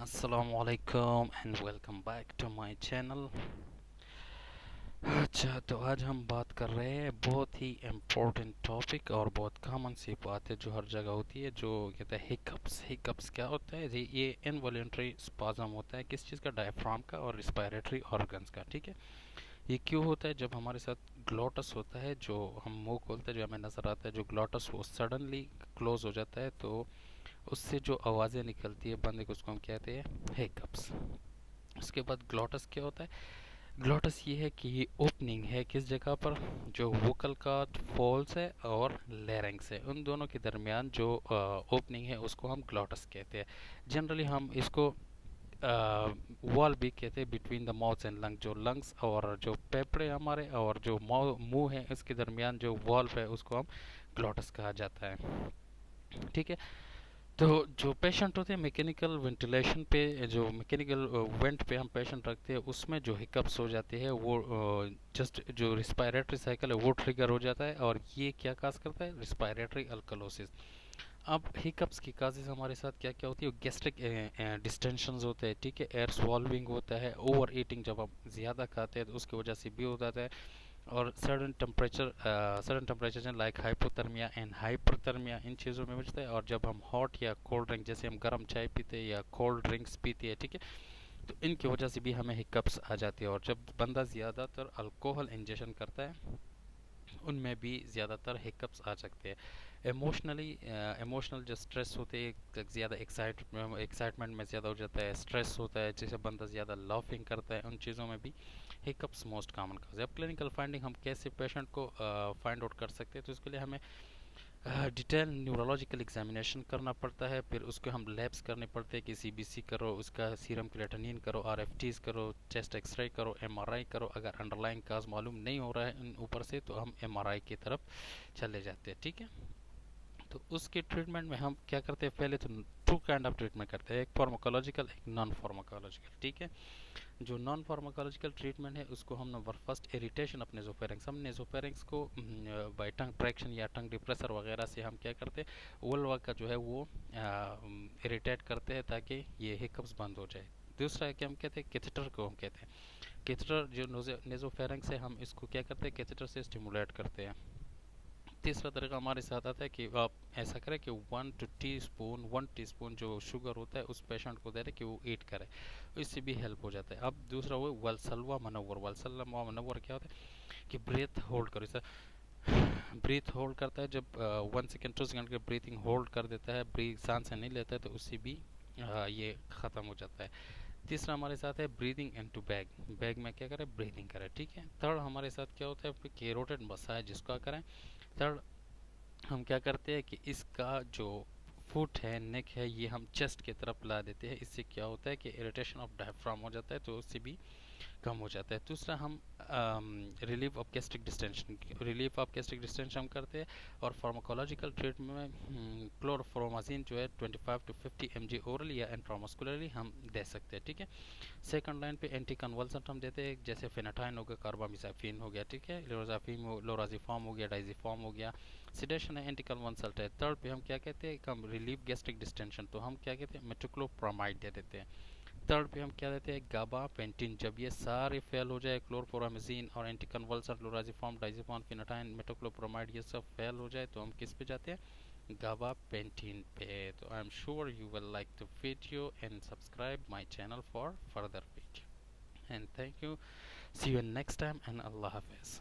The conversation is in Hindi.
Assalamualaikum and welcome back to my channel। अच्छा, तो आज हम बात कर रहे हैं बहुत ही इम्पोर्टेंट टॉपिक और बहुत कॉमन सी बात है जो हर जगह होती है, जो कहते हैं हिकअप्स। हिकअप्स क्या होता है जी? ये इनवॉल्यूंटरी स्पाज्म होता है किस चीज़ का? डायफ्राम का और रिस्पायरेटरी ऑर्गन्स का। ठीक है, ये क्यों होता है? जब हमारे साथ ग्लोटस होता है, जो हम मुंह खोलते हैं, जो हमें नज़र आता है, जो ग्लोटस वो सडनली क्लोज हो जाता है, तो उससे जो आवाज़ें निकलती है बंदे को, उसको हम कहते हैं हिकअप्स। उसके बाद ग्लोटस क्या होता है? ग्लोटस ये है कि ये ओपनिंग है किस जगह पर? जो वोकल का फॉल्स है और लैरिंग्स है, उन दोनों के दरमियान जो ओपनिंग है उसको हम ग्लोटस कहते हैं। जनरली हम इसको वॉल भी कहते हैं between the mouth and lung. जो लंग्स और जो फेफड़े हमारे और जो मुंह है, इसके दरमियान जो वॉल्व है उसको हम ग्लोटस कहा जाता है। ठीक है, तो जो पेशेंट होते हैं मैकेनिकल वेंटिलेशन पे, जो मैकेनिकल वेंट पे हम पेशेंट रखते हैं, उसमें जो हिकअप्स हो जाते हैं वो जस्ट जो रिस्पायरेटरी साइकिल है वो ट्रिगर हो जाता है, और ये क्या काज करता है? Respiratory alkalosis. अब हिकअप्स की काजेज हमारे साथ क्या क्या होती है? गैस्ट्रिक डिस्टेंशंस होते हैं, ठीक है, एयर स्वॉल्विंग होता है, ओवर ईटिंग, जब हम ज़्यादा खाते हैं तो उसकी वजह से भी हो जाता है, और sudden temperature like hypothermia and hyperthermia, इन चीज़ों में बचता है। और जब हम हॉट या कोल्ड ड्रिंक, जैसे हम गर्म चाय पीते हैं या कोल्ड ड्रिंक्स पीते हैं, ठीक है, तो इनकी वजह से भी हमें हिकअप्स आ जाती है। और जब बंदा ज़्यादातर अल्कोहल इंजेक्शन करता है, उनमें भी ज़्यादातर हिकअप्स आ सकते हैं। इमोशनल जो स्ट्रेस होते हैं, ज़्यादा एक्साइटमेंट में ज़्यादा हो जाता है, स्ट्रेस होता है, जैसे बंदा ज़्यादा लाफिंग करता है, उन चीज़ों में भी हिकअप्स मोस्ट कॉमन काज है। अब क्लिनिकल फाइंडिंग हम कैसे पेशेंट को फाइंड आउट कर सकते हैं? तो इसके लिए हमें डिटेल न्यूरोलॉजिकल एग्जामिनेशन करना पड़ता है, फिर उसको हम लैब्स करने पड़ते हैं कि सीबीसी करो, उसका सीरम क्रिएटिनिन करो, आरएफटीज करो, चेस्ट एक्सरे करो, एमआरआई करो। अगर अंडरलाइंग काज मालूम नहीं हो रहा है ऊपर से, तो हम एमआरआई की तरफ चले जाते हैं। ठीक है, तो उसके ट्रीटमेंट में हम क्या करते हैं? पहले तो टू काइंड ऑफ ट्रीटमेंट करते हैं, एक फार्माकोलॉजिकल, एक नॉन फार्माकोलॉजिकल। ठीक है, जो नॉन फार्माकोलॉजिकल ट्रीटमेंट है उसको हम नंबर फर्स्ट इरिटेशन ऑफ नेजोफेरिंक्स, हम नेजोफेरिंक्स को बाय टंग ट्रैक्शन या टंग डिप्रेसर वगैरह से हम क्या करते हैं? वोल्वा का जो है वो इरिटेट करते हैं ताकि ये हिकअप्स बंद हो जाए। दूसरा है कि हम कहते हैं कैथेटर को हम कहते हैं। कैथेटर जो नेजोफेरिंक्स है, हम इसको क्या करते हैं? कैथेटर से स्टिमुलेट करते हैं। तीसरा तरीका हमारे साथ आता है कि आप ऐसा करें कि 1 टी स्पून जो शुगर होता है उस पेशेंट को दे रहे कि वो ईट करे, इससे भी हेल्प हो जाता है। अब दूसरा वो वलसलवा मनोवर। वलसलवा मनोवर क्या होता है? कि ब्रीथ होल्ड करो, इसे ब्रीथ होल्ड करता है, जब 1 सेकेंड 2 सेकेंड के ब्रीथिंग होल्ड कर देता है, ब्रीथ सांसें नहीं लेता है, तो उससे भी ये ख़त्म हो जाता है। तीसरा हमारे साथ है ब्रीदिंग इनटू बैग। बैग में क्या करें? ब्रीदिंग करें। ठीक है, थर्ड हमारे साथ क्या होता है? कैरोटिड मसाज जिसका करें। थर्ड हम क्या करते हैं कि इसका जो फुट है, नेक है, ये हम चेस्ट की तरफ ला देते हैं। इससे क्या होता है कि इरिटेशन ऑफ डायफ्राम हो जाता है, तो उससे भी कम हो जाता है। दूसरा हम रिलीफ ऑफ गैस्ट्रिक डिस्टेंशन हम करते हैं। और फार्माकोलॉजिकल ट्रीटमेंट में क्लोरोफ्रोमाजीन जो है 25 to 50 mg ओरली या इंट्रामस्कुलरली हम दे सकते हैं। ठीक है, सेकंड लाइन पे एंटी कन्वल्सेंट हम देते हैं, जैसे फेनाटाइन हो गया, कार्बामिसाफिन हो गया, ठीक है, लोराजिफॉर्म हो गया, डाइजिफॉर्म हो गया। सिडेशन है, एंटी कन्वल्सेंट है। थर्ड पे हम क्या कहते हैं? हम रिलीफ गैस्ट्रिक डिस्टेंशन, तो हम क्या कहते हैं? मेट्रोक्लोप्रामाइड दे देते हैं। थर्ड पे हम क्या देते हैं? गाबा पेंटिन। जब ये सारे फेल हो जाए, क्लोरफोरामेजिन और एंटी कन्वल्सेंट, लोराजिफॉर्म, डाइजिफॉर्म, फिनाटाइन, मेटोक्लोप्रोमाइड, ये सब फेल हो जाए, तो हम किस पे जाते हैं? गाबा पेंटिन पे। तो I am sure you will like the video and subscribe my channel for further video, and thank you. See you next time, and Allah Hafiz.